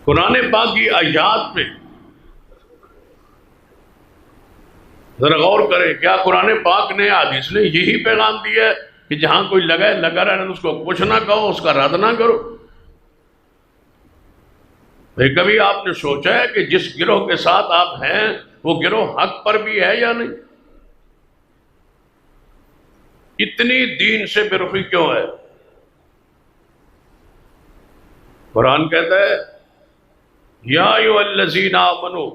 قرآن پاک کی آیات میں ذرا غور کریں، کیا قرآن پاک نے حدیث نے یہی پیغام دیا ہے کہ جہاں کوئی لگا رہے اس کو کچھ نہ کہو، اس کا رد نہ کرو؟ بھئی کبھی آپ نے سوچا ہے کہ جس گروہ کے ساتھ آپ ہیں وہ گروہ حق پر بھی ہے یا نہیں؟ اتنی دین سے بے رخی کیوں ہے؟ قرآن کہتا ہے یا ایھا الذین آمنوا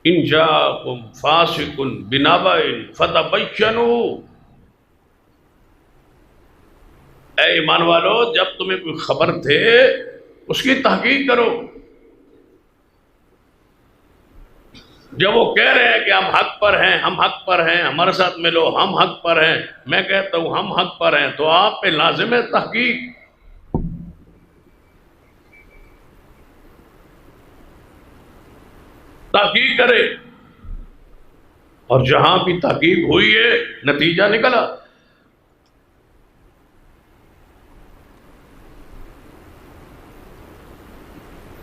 ان جاءکم فاسق بنبأ فتبینوا، اے ایمان والو جب تمہیں کوئی خبر دے اس کی تحقیق کرو۔ جب وہ کہہ رہے ہیں کہ ہم حق پر ہیں، ہم حق پر ہیں، ہمارے ساتھ ملو، ہم حق پر ہیں، میں کہتا ہوں ہم حق پر ہیں، تو آپ پہ لازم ہے تحقیق۔ تحقیق کرے، اور جہاں بھی تحقیق ہوئی ہے نتیجہ نکلا۔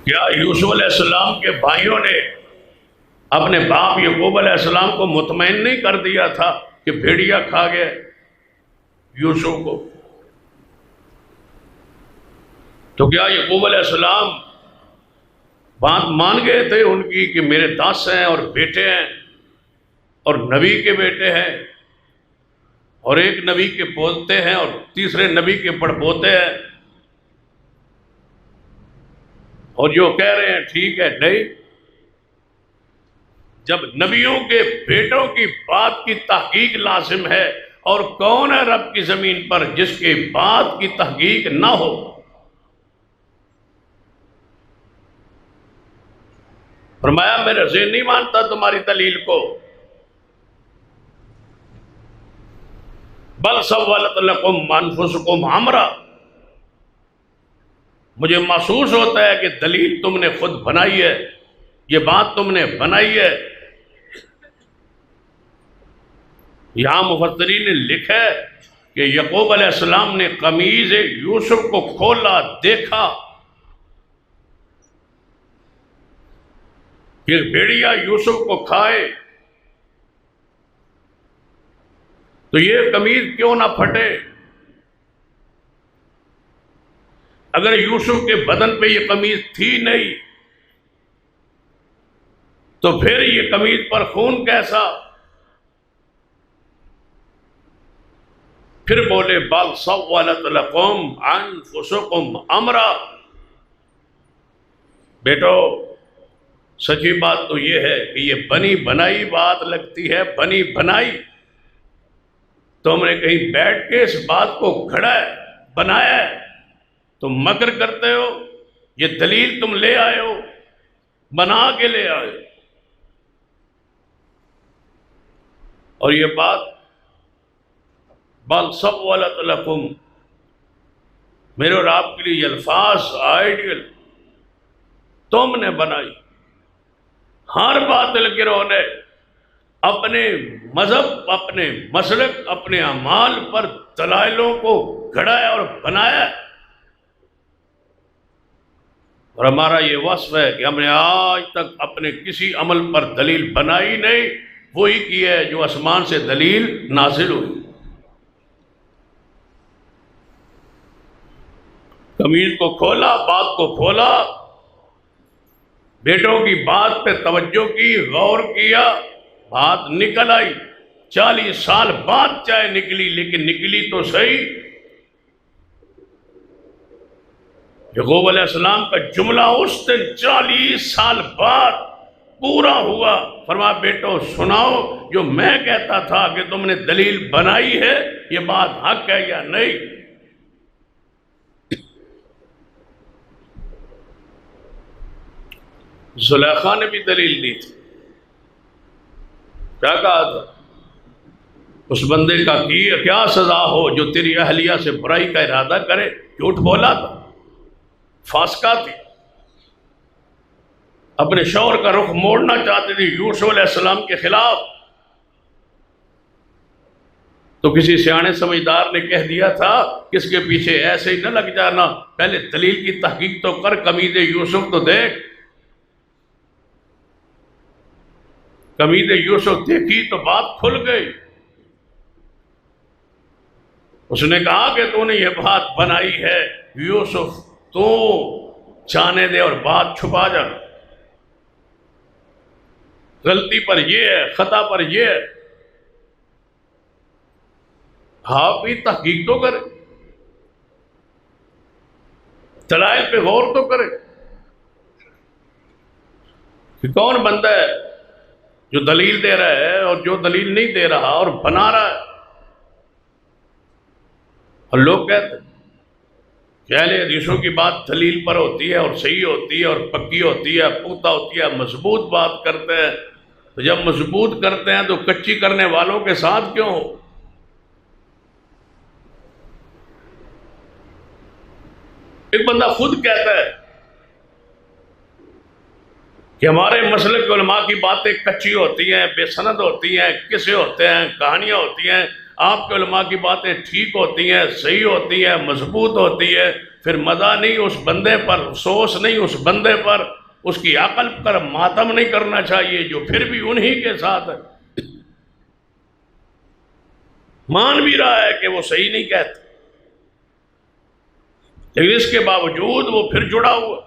کیا یوسف علیہ السلام کے بھائیوں نے اپنے باپ یعقوب علیہ السلام کو مطمئن نہیں کر دیا تھا کہ بھیڑیا کھا گیا یوسف کو؟ تو کیا یعقوب علیہ السلام بات مان گئے تھے ان کی کہ میرے 10 ہیں اور بیٹے ہیں اور نبی کے بیٹے ہیں اور ایک نبی کے پوتے ہیں اور تیسرے نبی کے پڑپوتے ہیں، اور جو کہہ رہے ہیں ٹھیک ہے؟ نہیں، جب نبیوں کے بیٹوں کی بات کی تحقیق لازم ہے، اور کون ہے رب کی زمین پر جس کی بات کی تحقیق نہ ہو؟ فرمایا میرا ذہن نہیں مانتا تمہاری دلیل کو، بل سولت لکم انفسکم امرا، مجھے محسوس ہوتا ہے کہ دلیل تم نے خود بنائی ہے، یہ بات تم نے بنائی ہے۔ یہاں مفسرین نے لکھا ہے کہ یعقوب علیہ السلام نے قمیض یوسف کو کھولا، دیکھا کہ بھیڑیا یوسف کو کھائے، تو یہ قمیض کیوں نہ پھٹے؟ اگر یوسف کے بدن پہ یہ قمیض تھی نہیں تو پھر یہ قمیض پر خون کیسا؟ پھر بولے بل سولت لکم انفسکم امرا، بیٹو سچی بات تو یہ ہے کہ یہ بنی بنائی بات لگتی ہے، بنی بنائی۔ تم نے کہیں بیٹھ کے اس بات کو گھڑا ہے، بنایا ہے، تم مکر کرتے ہو، یہ دلیل تم لے آئے ہو، بنا کے لے آئے ہو۔ اور یہ بات بل سولت لکم، میرے اور آپ کے لیے یہ الفاظ آئیڈیل تم نے بنائی۔ ہر باطل گروہ نے اپنے مذہب، اپنے مسلک، اپنے اعمال پر دلائلوں کو گھڑایا اور بنایا، اور ہمارا یہ وصف ہے کہ ہم نے آج تک اپنے کسی عمل پر دلیل بنائی نہیں، وہی کی ہے جو آسمان سے دلیل نازل ہوئی۔ قمیض کو کھولا، بات کو کھولا، بیٹوں کی بات پہ توجہ کی، غور کیا، بات نکل آئی۔ 40 سال بعد چاہے نکلی، لیکن نکلی تو صحیح۔ یعقوب علیہ السلام کا جملہ اس دن 40 سال بعد پورا ہوا۔ فرمایا بیٹو سناؤ، جو میں کہتا تھا کہ تم نے دلیل بنائی ہے، یہ بات حق ہے یا نہیں؟ زلیخا نے بھی دلیل دی تھی، کیا کہا تھا؟ اس بندے کا کیا سزا ہو جو تیری اہلیہ سے برائی کا ارادہ کرے؟ جھوٹ بولا تھا، فاسقہ تھی، اپنے شوہر کا رخ موڑنا چاہتی تھی یوسف علیہ السلام کے خلاف۔ تو کسی سیانے سمجھدار نے کہہ دیا تھا کہ اس کے پیچھے ایسے ہی نہ لگ جانا، پہلے دلیل کی تحقیق تو کر، قمید یوسف تو دیکھ۔ قمید یوسف دیکھی تو بات کھل گئی۔ اس نے کہا کہ تو نے یہ بات بنائی ہے یوسف، تو جانے دے اور بات چھپا جا، غلطی پر یہ ہے، خطا پر یہ ہے، آپ بھی تحقیق تو کرے، دلائل پہ غور تو کرے کہ کون بندہ ہے جو دلیل دے رہا ہے اور جو دلیل نہیں دے رہا اور بنا رہا ہے۔ اور لوگ کہتے ہیں کہ اہل حدیثوں کی بات دلیل پر ہوتی ہے اور صحیح ہوتی ہے اور پکی ہوتی ہے، پختہ ہوتی ہے، مضبوط بات کرتے ہیں۔ تو جب مضبوط کرتے ہیں تو کچی کرنے والوں کے ساتھ کیوں ہو؟ ایک بندہ خود کہتا ہے کہ ہمارے مسلک کے علماء کی باتیں کچی ہوتی ہیں، بے سند ہوتی ہیں، قصے ہوتے ہیں، کہانیاں ہوتی ہیں، آپ کے علماء کی باتیں ٹھیک ہوتی ہیں، صحیح ہوتی ہیں، مضبوط ہوتی ہے۔ پھر مزہ نہیں اس بندے پر، افسوس نہیں اس بندے پر، اس کی عقل پر ماتم نہیں کرنا چاہیے جو پھر بھی انہی کے ساتھ ہے، مان بھی رہا ہے کہ وہ صحیح نہیں کہتے، لیکن اس کے باوجود وہ پھر جڑا ہوا۔